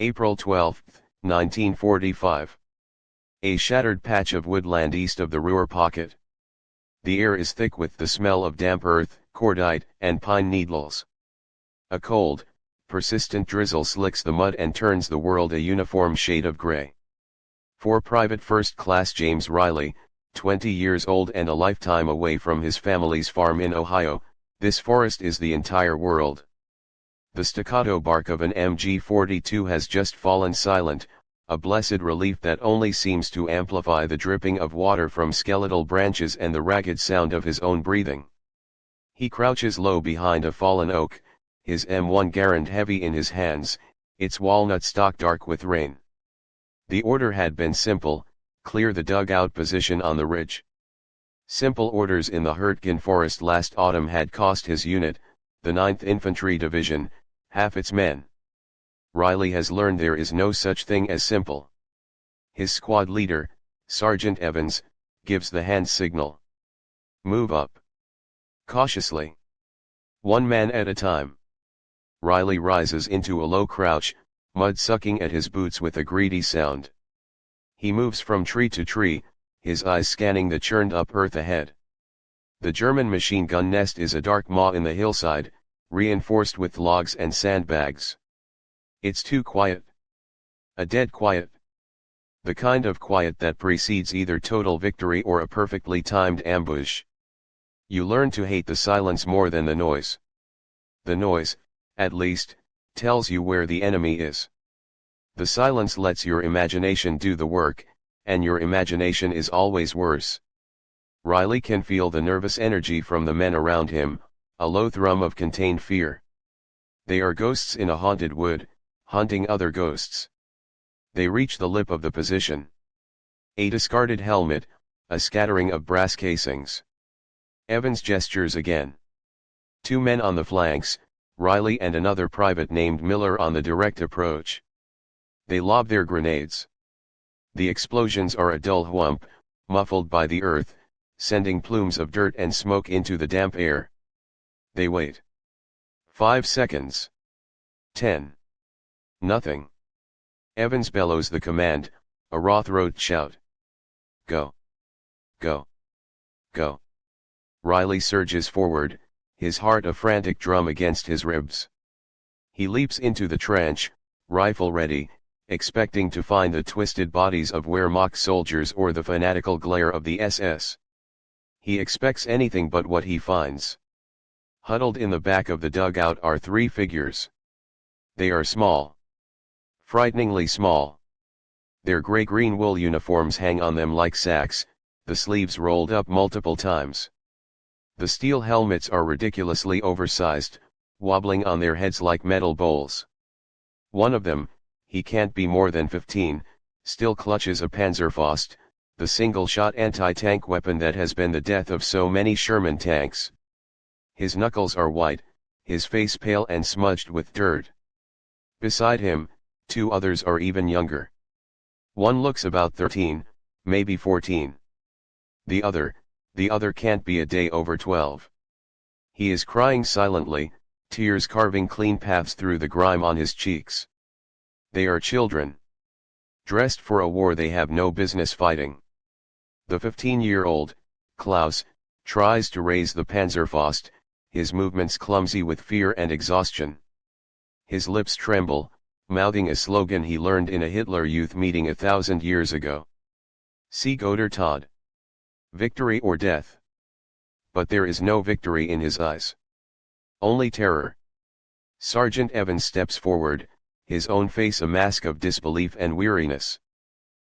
April 12, 1945. A shattered patch of woodland east of the Ruhr pocket. The air is thick with the smell of damp earth, cordite, and pine needles. A cold, persistent drizzle slicks the mud and turns the world a uniform shade of gray. For Private First Class James Riley, 20 years old and a lifetime away from his family's farm in Ohio, this forest is the entire world. The staccato bark of an MG42 has just fallen silent, a blessed relief that only seems to amplify the dripping of water from skeletal branches and the ragged sound of his own breathing. He crouches low behind a fallen oak, his M1 Garand heavy in his hands, its walnut stalk dark with rain. The order had been simple: clear the dugout position on the ridge. Simple orders in the Hurtgen forest last autumn had cost his unit, the 9th Infantry Division, half its men. Riley has learned there is no such thing as simple. His squad leader, Sergeant Evans, gives the hand signal. Move up. Cautiously. One man at a time. Riley rises into a low crouch, mud sucking at his boots with a greedy sound. He moves from tree to tree, his eyes scanning the churned up earth ahead. The German machine gun nest is a dark maw in the hillside, reinforced with logs and sandbags. It's too quiet. A dead quiet. The kind of quiet that precedes either total victory or a perfectly timed ambush. You learn to hate the silence more than the noise. The noise, at least, tells you where the enemy is. The silence lets your imagination do the work, and your imagination is always worse. Riley can feel the nervous energy from the men around him, a low thrum of contained fear. They are ghosts in a haunted wood, hunting other ghosts. They reach the lip of the position. A discarded helmet, a scattering of brass casings. Evans gestures again. Two men on the flanks, Riley and another private named Miller on the direct approach. They lob their grenades. The explosions are a dull whump, muffled by the earth, sending plumes of dirt and smoke into the damp air. They wait. 5 seconds. 10. Nothing. Evans bellows the command, a raw-throat shout. Go. Go. Go. Riley surges forward, his heart a frantic drum against his ribs. He leaps into the trench, rifle ready, expecting to find the twisted bodies of Wehrmacht soldiers or the fanatical glare of the SS. He expects anything but what he finds. Huddled in the back of the dugout are 3 figures. They are small. Frighteningly small. Their gray-green wool uniforms hang on them like sacks, the sleeves rolled up multiple times. The steel helmets are ridiculously oversized, wobbling on their heads like metal bowls. One of them, he can't be more than 15, still clutches a Panzerfaust, the single-shot anti-tank weapon that has been the death of so many Sherman tanks. His knuckles are white, his face pale and smudged with dirt. Beside him, 2 others are even younger. One looks about 13, maybe 14. The other can't be a day over 12. He is crying silently, tears carving clean paths through the grime on his cheeks. They are children. Dressed for a war they have no business fighting. The 15-year-old, Klaus, tries to raise the Panzerfaust, his movements clumsy with fear and exhaustion. His lips tremble, mouthing a slogan he learned in a Hitler Youth meeting 1,000 years ago. Sieg oder Tod. Victory or death. But there is no victory in his eyes. Only terror. Sergeant Evans steps forward, his own face a mask of disbelief and weariness.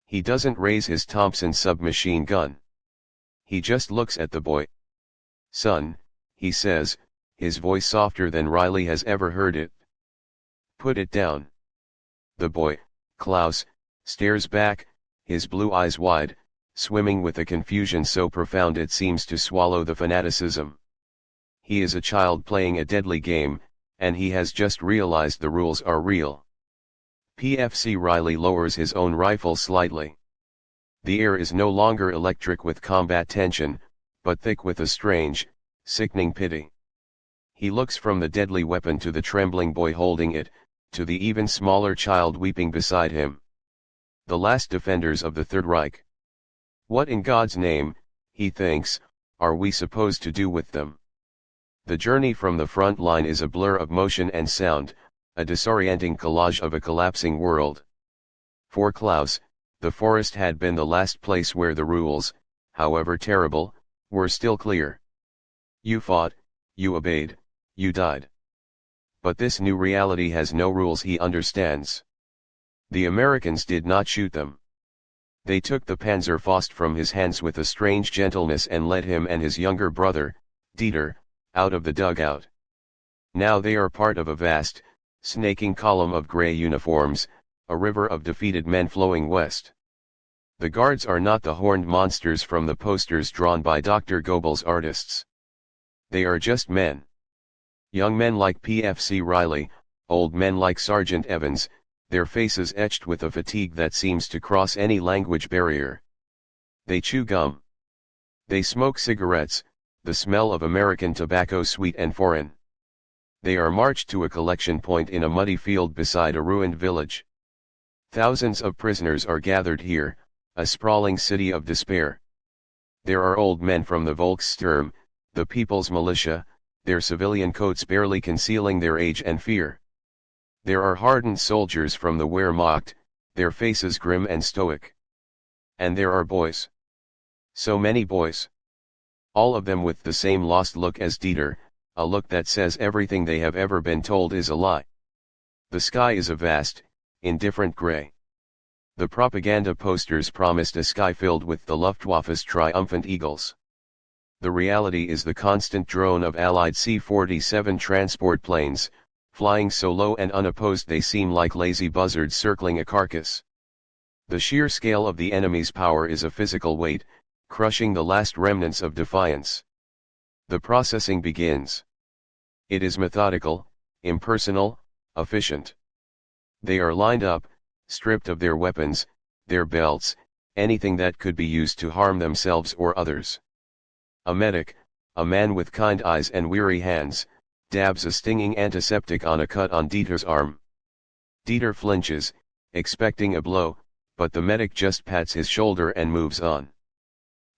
He doesn't raise his Thompson submachine gun. He just looks at the boy. Son, he says, his voice softer than Riley has ever heard it. Put it down. The boy, Klaus, stares back, his blue eyes wide, swimming with a confusion so profound it seems to swallow the fanaticism. He is a child playing a deadly game, and he has just realized the rules are real. PFC Riley lowers his own rifle slightly. The air is no longer electric with combat tension, but thick with a strange, sickening pity. He looks from the deadly weapon to the trembling boy holding it, to the even smaller child weeping beside him. The last defenders of the Third Reich. What in God's name, he thinks, are we supposed to do with them? The journey from the front line is a blur of motion and sound, a disorienting collage of a collapsing world. For Klaus, the forest had been the last place where the rules, however terrible, were still clear. You fought, you obeyed, you died. But this new reality has no rules, he understands. The Americans did not shoot them. They took the Panzerfaust from his hands with a strange gentleness and led him and his younger brother, Dieter, out of the dugout. Now they are part of a vast, snaking column of grey uniforms, a river of defeated men flowing west. The guards are not the horned monsters from the posters drawn by Dr. Goebbels' artists. They are just men. Young men like PFC Riley, old men like Sergeant Evans, their faces etched with a fatigue that seems to cross any language barrier. They chew gum. They smoke cigarettes, the smell of American tobacco sweet and foreign. They are marched to a collection point in a muddy field beside a ruined village. Thousands of prisoners are gathered here, a sprawling city of despair. There are old men from the Volkssturm, the People's Militia, their civilian coats barely concealing their age and fear. There are hardened soldiers from the Wehrmacht, their faces grim and stoic. And there are boys. So many boys. All of them with the same lost look as Dieter, a look that says everything they have ever been told is a lie. The sky is a vast, indifferent gray. The propaganda posters promised a sky filled with the Luftwaffe's triumphant eagles. The reality is the constant drone of Allied C-47 transport planes, flying so low and unopposed they seem like lazy buzzards circling a carcass. The sheer scale of the enemy's power is a physical weight, crushing the last remnants of defiance. The processing begins. It is methodical, impersonal, efficient. They are lined up, stripped of their weapons, their belts, anything that could be used to harm themselves or others. A medic, a man with kind eyes and weary hands, dabs a stinging antiseptic on a cut on Dieter's arm. Dieter flinches, expecting a blow, but the medic just pats his shoulder and moves on.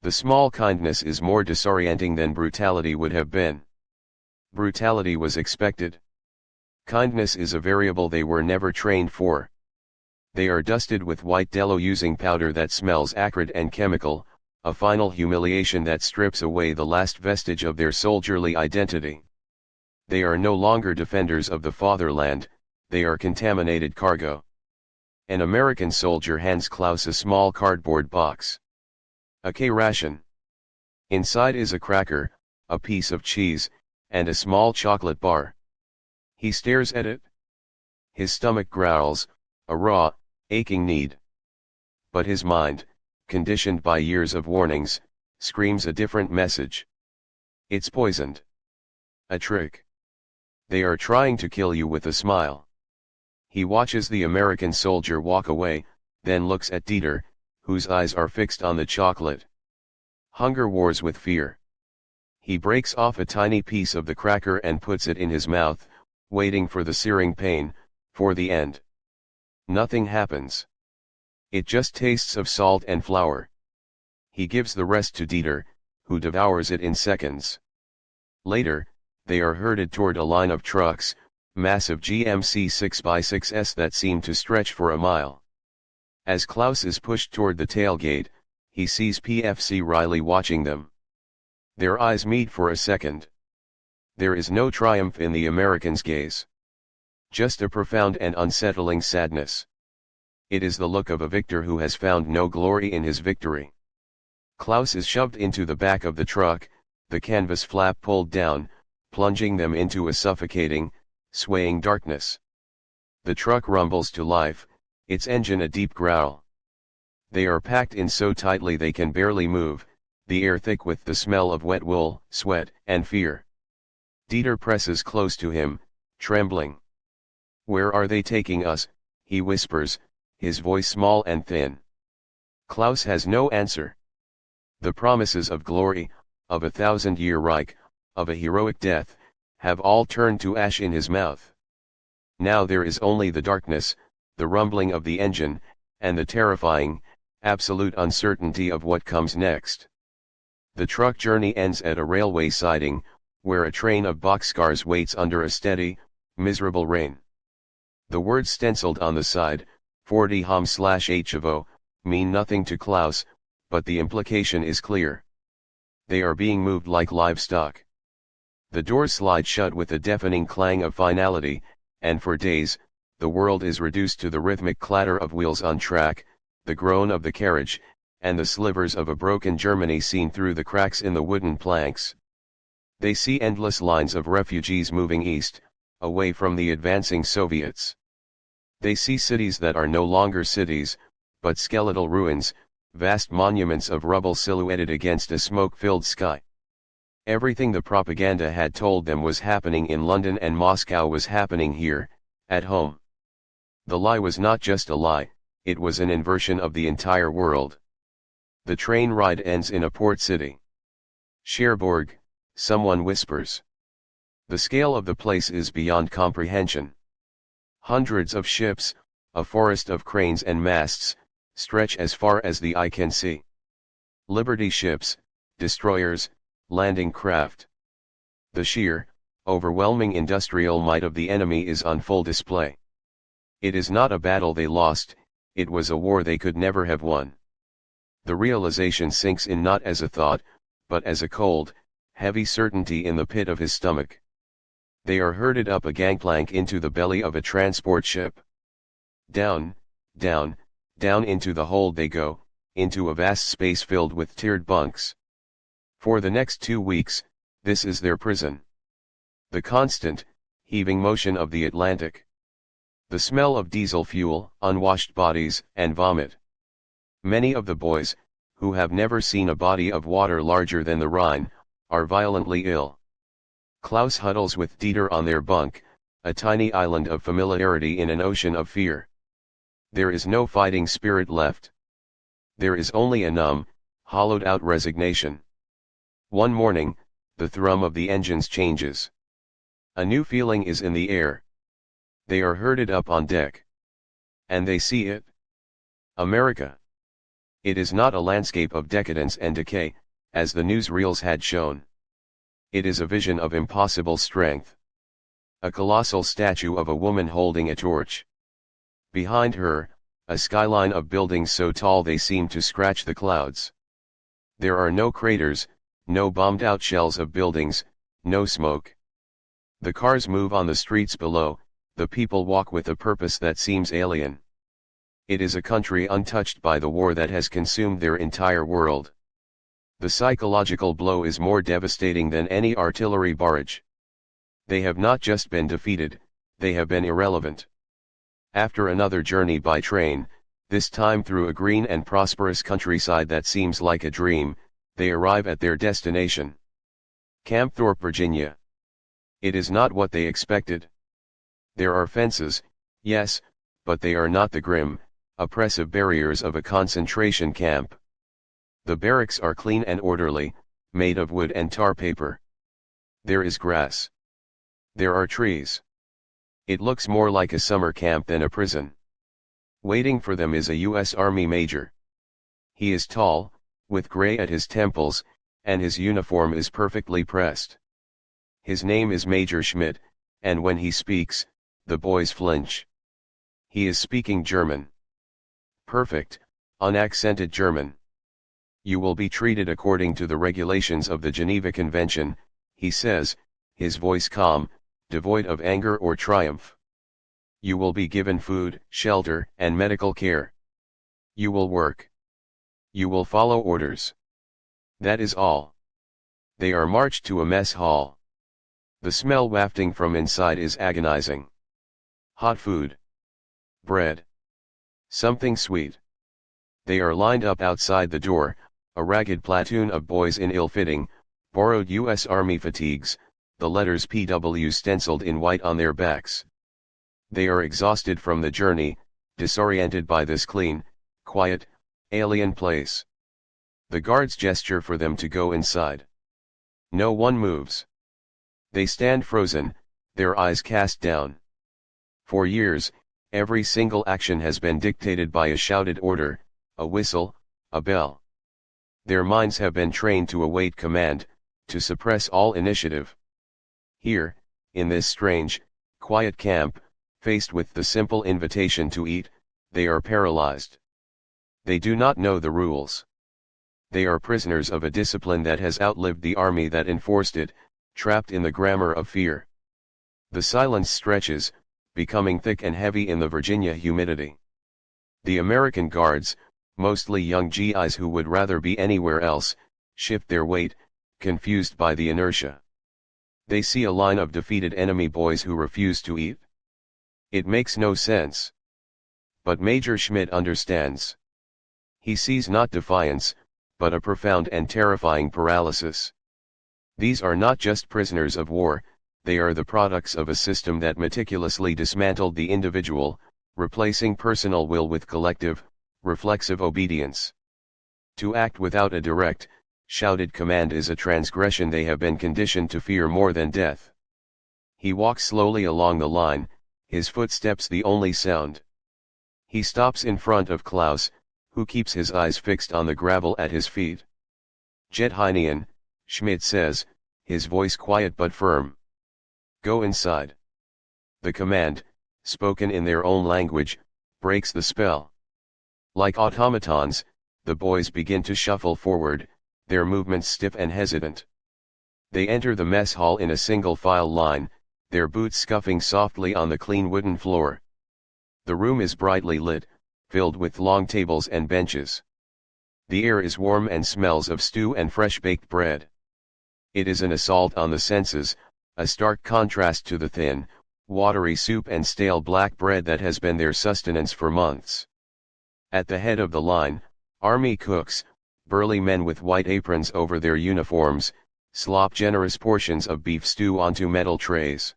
The small kindness is more disorienting than brutality would have been. Brutality was expected. Kindness is a variable they were never trained for. They are dusted with white dello-using powder that smells acrid and chemical, a final humiliation that strips away the last vestige of their soldierly identity. They are no longer defenders of the fatherland, they are contaminated cargo. An American soldier hands Klaus a small cardboard box. A K-ration. Inside is a cracker, a piece of cheese, and a small chocolate bar. He stares at it. His stomach growls, a raw, aching need. But his mind, conditioned by years of warnings, screams a different message. It's poisoned. A trick. They are trying to kill you with a smile. He watches the American soldier walk away, then looks at Dieter, whose eyes are fixed on the chocolate. Hunger wars with fear. He breaks off a tiny piece of the cracker and puts it in his mouth, waiting for the searing pain, for the end. Nothing happens. It just tastes of salt and flour. He gives the rest to Dieter, who devours it in seconds. Later, they are herded toward a line of trucks, massive GMC 6x6s that seem to stretch for a mile. As Klaus is pushed toward the tailgate, he sees PFC Riley watching them. Their eyes meet for a second. There is no triumph in the American's gaze. Just a profound and unsettling sadness. It is the look of a victor who has found no glory in his victory. Klaus is shoved into the back of the truck, the canvas flap pulled down, plunging them into a suffocating, swaying darkness. The truck rumbles to life, its engine a deep growl. They are packed in so tightly they can barely move, the air thick with the smell of wet wool, sweat, and fear. Dieter presses close to him, trembling. "Where are they taking us?" he whispers, his voice small and thin. Klaus has no answer. The promises of glory, of a 1,000-year Reich, of a heroic death, have all turned to ash in his mouth. Now there is only the darkness, the rumbling of the engine, and the terrifying, absolute uncertainty of what comes next. The truck journey ends at a railway siding, where a train of boxcars waits under a steady, miserable rain. The words stenciled on the side, 40 hom/HVO, mean nothing to Klaus, but the implication is clear. They are being moved like livestock. The doors slide shut with a deafening clang of finality, and for days, the world is reduced to the rhythmic clatter of wheels on track, the groan of the carriage, and the slivers of a broken Germany seen through the cracks in the wooden planks. They see endless lines of refugees moving east, away from the advancing Soviets. They see cities that are no longer cities, but skeletal ruins, vast monuments of rubble silhouetted against a smoke-filled sky. Everything the propaganda had told them was happening in London and Moscow was happening here, at home. The lie was not just a lie, it was an inversion of the entire world. The train ride ends in a port city. Cherbourg, someone whispers. The scale of the place is beyond comprehension. Hundreds of ships, a forest of cranes and masts, stretch as far as the eye can see. Liberty ships, destroyers, landing craft. The sheer, overwhelming industrial might of the enemy is on full display. It is not a battle they lost, it was a war they could never have won. The realization sinks in not as a thought, but as a cold, heavy certainty in the pit of his stomach. They are herded up a gangplank into the belly of a transport ship. Down, down, down into the hold they go, into a vast space filled with tiered bunks. For the next 2 weeks, this is their prison. The constant, heaving motion of the Atlantic. The smell of diesel fuel, unwashed bodies, and vomit. Many of the boys, who have never seen a body of water larger than the Rhine, are violently ill. Klaus huddles with Dieter on their bunk, a tiny island of familiarity in an ocean of fear. There is no fighting spirit left. There is only a numb, hollowed-out resignation. One morning, the thrum of the engines changes. A new feeling is in the air. They are herded up on deck. And they see it. America. It is not a landscape of decadence and decay, as the newsreels had shown. It is a vision of impossible strength. A colossal statue of a woman holding a torch. Behind her, a skyline of buildings so tall they seem to scratch the clouds. There are no craters, no bombed-out shells of buildings, no smoke. The cars move on the streets below, the people walk with a purpose that seems alien. It is a country untouched by the war that has consumed their entire world. The psychological blow is more devastating than any artillery barrage. They have not just been defeated, they have been irrelevant. After another journey by train, this time through a green and prosperous countryside that seems like a dream, they arrive at their destination. Camp Thorpe, Virginia. It is not what they expected. There are fences, yes, but they are not the grim, oppressive barriers of a concentration camp. The barracks are clean and orderly, made of wood and tar paper. There is grass. There are trees. It looks more like a summer camp than a prison. Waiting for them is a U.S. Army major. He is tall, with gray at his temples, and his uniform is perfectly pressed. His name is Major Schmidt, and when he speaks, the boys flinch. He is speaking German. Perfect, unaccented German. You will be treated according to the regulations of the Geneva Convention, he says, his voice calm, devoid of anger or triumph. You will be given food, shelter, and medical care. You will work. You will follow orders. That is all. They are marched to a mess hall. The smell wafting from inside is agonizing. Hot food. Bread. Something sweet. They are lined up outside the door, a ragged platoon of boys in ill-fitting, borrowed U.S. Army fatigues, the letters PW stenciled in white on their backs. They are exhausted from the journey, disoriented by this clean, quiet, alien place. The guards gesture for them to go inside. No one moves. They stand frozen, their eyes cast down. For years, every single action has been dictated by a shouted order, a whistle, a bell. Their minds have been trained to await command, to suppress all initiative. Here, in this strange, quiet camp, faced with the simple invitation to eat, they are paralyzed. They do not know the rules. They are prisoners of a discipline that has outlived the army that enforced it, trapped in the grammar of fear. The silence stretches, becoming thick and heavy in the Virginia humidity. The American guards, mostly young GIs who would rather be anywhere else, shift their weight, confused by the inertia. They see a line of defeated enemy boys who refuse to eat. It makes no sense. But Major Schmidt understands. He sees not defiance, but a profound and terrifying paralysis. These are not just prisoners of war, they are the products of a system that meticulously dismantled the individual, replacing personal will with collective, reflexive obedience. To act without a direct, shouted command is a transgression they have been conditioned to fear more than death. He walks slowly along the line, his footsteps the only sound. He stops in front of Klaus, who keeps his eyes fixed on the gravel at his feet. Jet Heinian, Schmidt says, his voice quiet but firm. Go inside. The command, spoken in their own language, breaks the spell. Like automatons, the boys begin to shuffle forward, their movements stiff and hesitant. They enter the mess hall in a single file line, their boots scuffing softly on the clean wooden floor. The room is brightly lit, filled with long tables and benches. The air is warm and smells of stew and fresh baked bread. It is an assault on the senses, a stark contrast to the thin, watery soup and stale black bread that has been their sustenance for months. At the head of the line, army cooks, burly men with white aprons over their uniforms, slop generous portions of beef stew onto metal trays.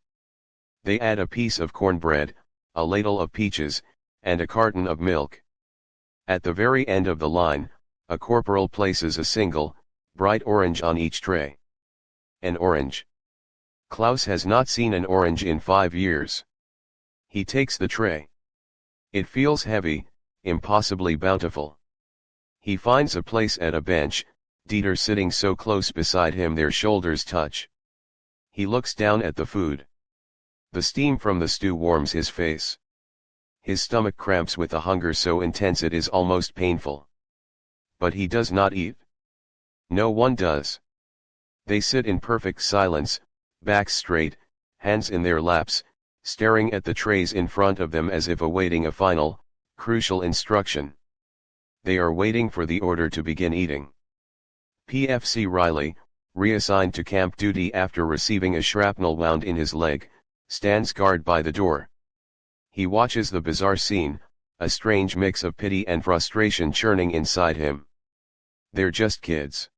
They add a piece of cornbread, a ladle of peaches, and a carton of milk. At the very end of the line, a corporal places a single, bright orange on each tray. An orange. Klaus has not seen an orange in 5 years. He takes the tray. It feels heavy, impossibly bountiful. He finds a place at a bench, Dieter sitting so close beside him their shoulders touch. He looks down at the food. The steam from the stew warms his face. His stomach cramps with a hunger so intense it is almost painful. But he does not eat. No one does. They sit in perfect silence, backs straight, hands in their laps, staring at the trays in front of them as if awaiting a final, crucial instruction. They are waiting for the order to begin eating. PFC Riley, reassigned to camp duty after receiving a shrapnel wound in his leg, stands guard by the door. He watches the bizarre scene, a strange mix of pity and frustration churning inside him. They're just kids.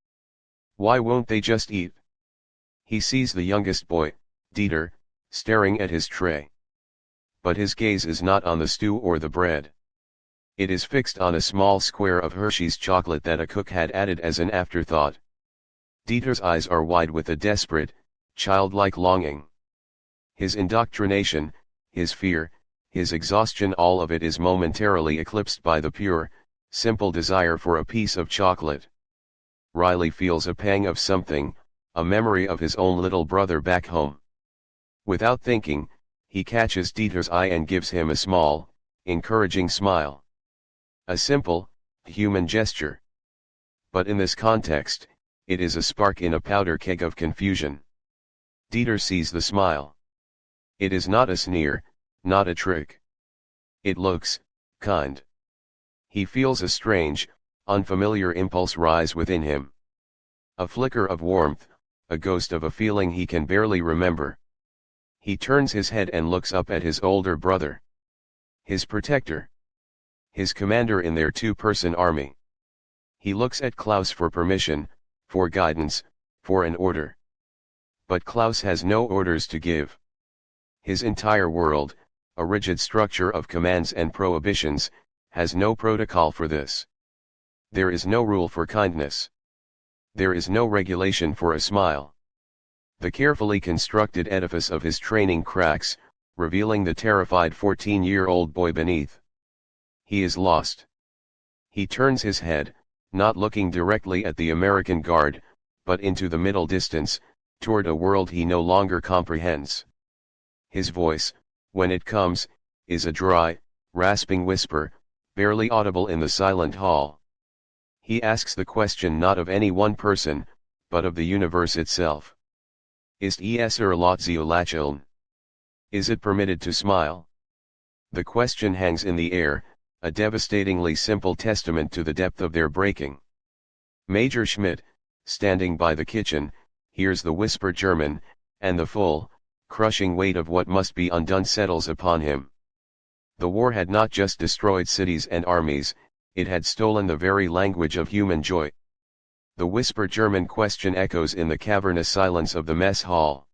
Why won't they just eat? He sees the youngest boy, Dieter, staring at his tray. But his gaze is not on the stew or the bread. It is fixed on a small square of Hershey's chocolate that a cook had added as an afterthought. Dieter's eyes are wide with a desperate, childlike longing. His indoctrination, his fear, his exhaustion, all of it is momentarily eclipsed by the pure, simple desire for a piece of chocolate. Riley feels a pang of something, a memory of his own little brother back home. Without thinking, he catches Dieter's eye and gives him a small, encouraging smile. A simple, human gesture. But in this context, it is a spark in a powder keg of confusion. Dieter sees the smile. It is not a sneer, not a trick. It looks kind. He feels a strange, unfamiliar impulse rise within him. A flicker of warmth, a ghost of a feeling he can barely remember. He turns his head and looks up at his older brother. His protector. His commander in their two-person army. He looks at Klaus for permission, for guidance, for an order. But Klaus has no orders to give. His entire world, a rigid structure of commands and prohibitions, has no protocol for this. There is no rule for kindness. There is no regulation for a smile. The carefully constructed edifice of his training cracks, revealing the terrified 14-year-old boy beneath. He is lost. He turns his head, not looking directly at the American guard, but into the middle distance, toward a world he no longer comprehends. His voice, when it comes, is a dry, rasping whisper, barely audible in the silent hall. He asks the question not of any one person, but of the universe itself. Ist es erlaubt zu lächeln? Is it permitted to smile? The question hangs in the air, a devastatingly simple testament to the depth of their breaking. Major Schmidt, standing by the kitchen, hears the whispered German, and the full, crushing weight of what must be undone settles upon him. The war had not just destroyed cities and armies, it had stolen the very language of human joy. The whispered German question echoes in the cavernous silence of the mess hall.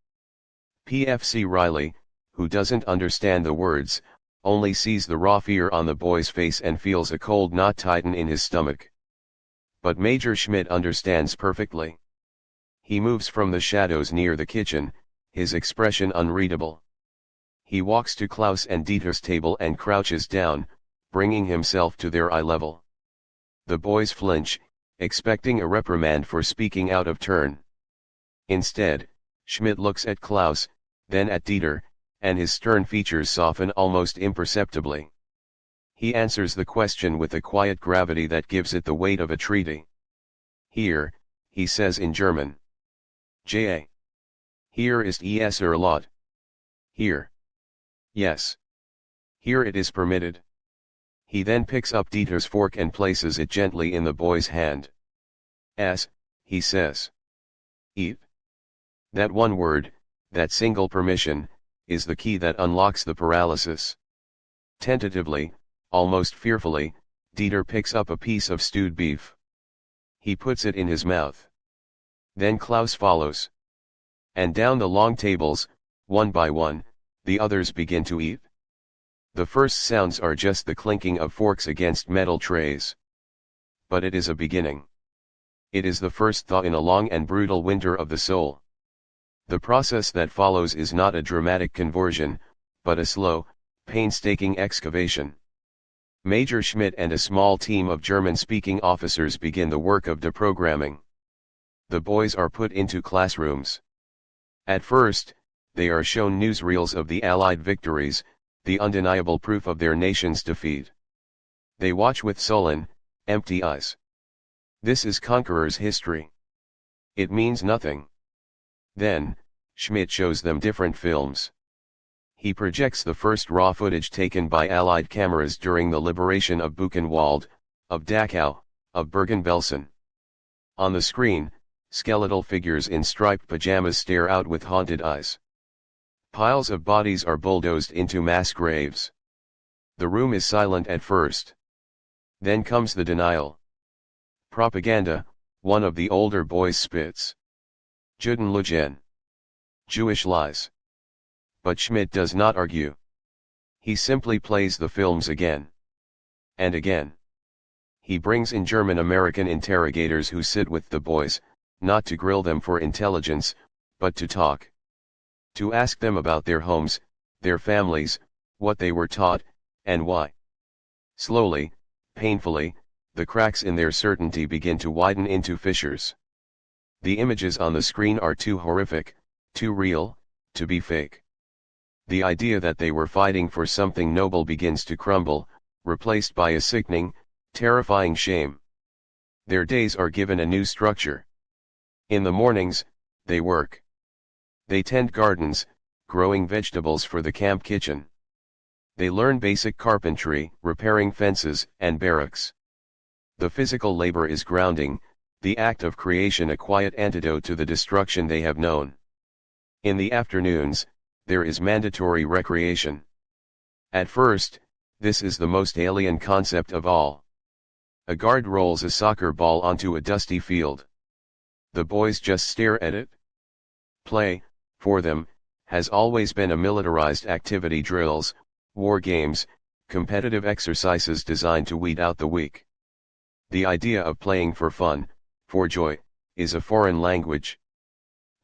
PFC Riley, who doesn't understand the words, only sees the raw fear on the boy's face and feels a cold knot tighten in his stomach. But Major Schmidt understands perfectly. He moves from the shadows near the kitchen, his expression unreadable. He walks to Klaus and Dieter's table and crouches down, bringing himself to their eye level. The boys flinch, expecting a reprimand for speaking out of turn. Instead, Schmidt looks at Klaus, then at Dieter, and his stern features soften almost imperceptibly. He answers the question with a quiet gravity that gives it the weight of a treaty. Here, he says in German. Ja. Hier ist es erlaubt. Here. Yes. Here it is permitted. He then picks up Dieter's fork and places it gently in the boy's hand. He says. Eat. That one word, that single permission, is the key that unlocks the paralysis. Tentatively, almost fearfully, Dieter picks up a piece of stewed beef. He puts it in his mouth. Then Klaus follows. And down the long tables, one by one, the others begin to eat. The first sounds are just the clinking of forks against metal trays. But it is a beginning. It is the first thaw in a long and brutal winter of the soul. The process that follows is not a dramatic conversion, but a slow, painstaking excavation. Major Schmidt and a small team of German-speaking officers begin the work of deprogramming. The boys are put into classrooms. At first, they are shown newsreels of the Allied victories, the undeniable proof of their nation's defeat. They watch with sullen, empty eyes. This is conqueror's history. It means nothing. Then, Schmidt shows them different films. He projects the first raw footage taken by Allied cameras during the liberation of Buchenwald, of Dachau, of Bergen-Belsen. On the screen, skeletal figures in striped pajamas stare out with haunted eyes. Piles of bodies are bulldozed into mass graves. The room is silent at first. Then comes the denial. Propaganda, one of the older boys spits. Judenlügen. Jewish lies. But Schmidt does not argue. He simply plays the films again. And again. He brings in German-American interrogators who sit with the boys, not to grill them for intelligence, but to talk. To ask them about their homes, their families, what they were taught, and why. Slowly, painfully, the cracks in their certainty begin to widen into fissures. The images on the screen are too horrific, too real, to be fake. The idea that they were fighting for something noble begins to crumble, replaced by a sickening, terrifying shame. Their days are given a new structure. In the mornings, they work. They tend gardens, growing vegetables for the camp kitchen. They learn basic carpentry, repairing fences and barracks. The physical labor is grounding, the act of creation a quiet antidote to the destruction they have known. In the afternoons, there is mandatory recreation. At first, this is the most alien concept of all. A guard rolls a soccer ball onto a dusty field. The boys just stare at it. Play, for them, has always been a militarized activity: drills, war games, competitive exercises designed to weed out the weak. The idea of playing for fun, for joy, is a foreign language.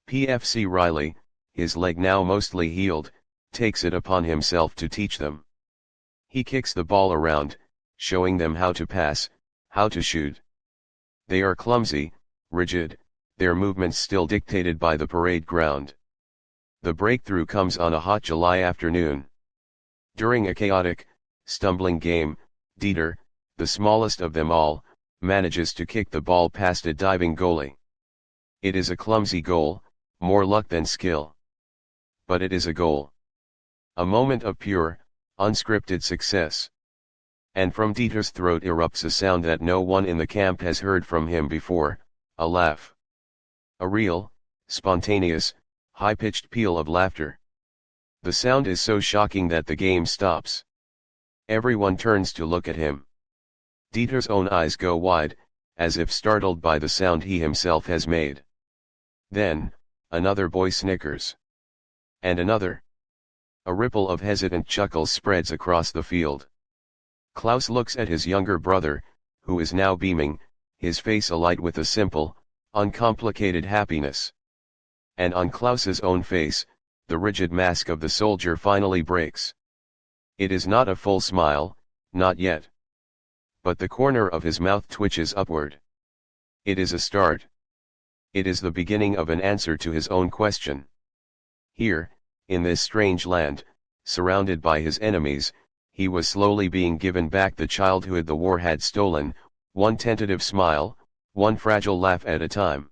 PFC Riley, his leg now mostly healed, takes it upon himself to teach them. He kicks the ball around, showing them how to pass, how to shoot. They are clumsy, rigid, their movements still dictated by the parade ground. The breakthrough comes on a hot July afternoon. During a chaotic, stumbling game, Dieter, the smallest of them all, manages to kick the ball past a diving goalie. It is a clumsy goal, more luck than skill. But it is a goal. A moment of pure, unscripted success. And from Dieter's throat erupts a sound that no one in the camp has heard from him before, a laugh. A real, spontaneous, high-pitched peal of laughter. The sound is so shocking that the game stops. Everyone turns to look at him. Dieter's own eyes go wide, as if startled by the sound he himself has made. Then, another boy snickers. And another. A ripple of hesitant chuckles spreads across the field. Klaus looks at his younger brother, who is now beaming, his face alight with a simple, uncomplicated happiness. And on Klaus's own face, the rigid mask of the soldier finally breaks. It is not a full smile, not yet. But the corner of his mouth twitches upward. It is a start. It is the beginning of an answer to his own question. Here, in this strange land, surrounded by his enemies, he was slowly being given back the childhood the war had stolen, one tentative smile, one fragile laugh at a time.